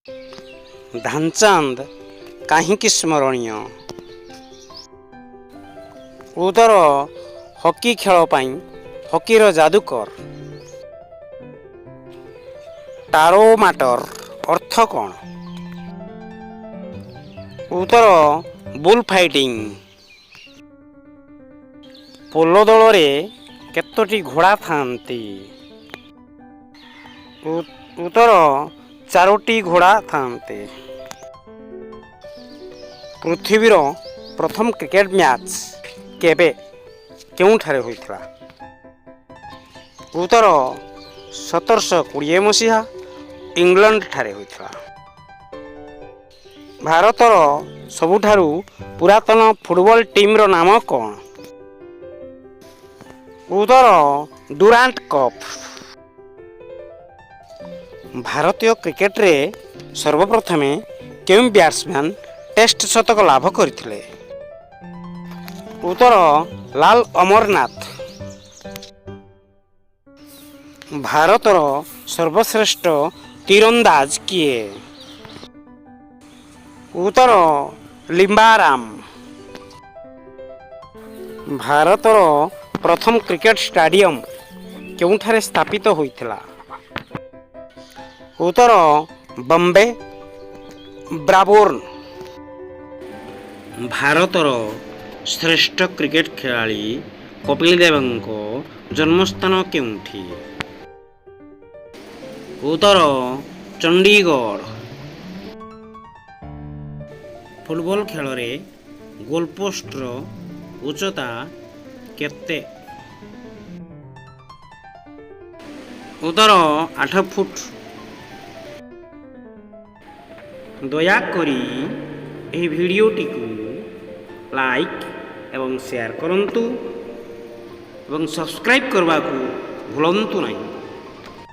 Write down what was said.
ଧ୍ୟାନଚାନ୍ଦ କାହିଁକି ସ୍ମରଣୀୟ? ଉତ୍ତର ହକି ଖେଳ ପାଇଁ ହକିର ଯାଦୁକର। ଟାରୋ ମାଟର ଅର୍ଥ କ'ଣ? ଉତ୍ତର ବୁଲ୍ ଫାଇଟିଂ। ପୋଲୋ ଦଳରେ କେତୋଟି ଘୋଡ଼ା ଥାନ୍ତି? ଉତ୍ତର 4ଟି ଘୋଡ଼ା ଥାନ୍ତି। ପୃଥିବୀର ପ୍ରଥମ କ୍ରିକେଟ ମ୍ୟାଚ୍ କେବେ କେଉଁଠାରେ ହୋଇଥିଲା? ଉତ୍ତର 1720 ମସିହା ଇଂଲଣ୍ଡଠାରେ ହୋଇଥିଲା। ଭାରତର ସବୁଠାରୁ ପୁରାତନ ଫୁଟବଲ ଟିମ୍ର ନାମ କ'ଣ? ଉତ୍ତର ଡୁରାଣ୍ଡ କପ୍। ଭାରତୀୟ କ୍ରିକେଟରେ ସର୍ବପ୍ରଥମେ କେଉଁ ବ୍ୟାଟ୍ସମ୍ୟାନ୍ ଟେଷ୍ଟ ଶତକ ଲାଭ କରିଥିଲେ? ଉତ୍ତର ଲାଲ ଅମରନାଥ। ଭାରତର ସର୍ବଶ୍ରେଷ୍ଠ ତୀରନ୍ଦାଜ କିଏ? ଉତ୍ତର ଲିମ୍ବାରାମ। ଭାରତର ପ୍ରଥମ କ୍ରିକେଟ ଷ୍ଟାଡିୟମ କେଉଁଠାରେ ସ୍ଥାପିତ ହୋଇଥିଲା? ଉତ୍ତର ବମ୍ବେ ବ୍ରାଭୋର୍ନ। ଭାରତର ଶ୍ରେଷ୍ଠ କ୍ରିକେଟ ଖେଳାଳି କପିଲ ଦେବଙ୍କ ଜନ୍ମସ୍ଥାନ କେଉଁଠି? ଉତ୍ତର ଚଣ୍ଡିଗଡ଼। ଫୁଟବଲ ଖେଳରେ ଗୋଲପୋଷ୍ଟର ଉଚ୍ଚତା କେତେ? ଉତ୍ତର 8 ଫୁଟ। ଦୟାକରି ଏହି ଭିଡ଼ିଓଟିକୁ ଲାଇକ୍ ଏବଂ ସେୟାର କରନ୍ତୁ ଏବଂ ସବସ୍କ୍ରାଇବ୍ କରିବାକୁ ଭୁଲନ୍ତୁ ନାହିଁ।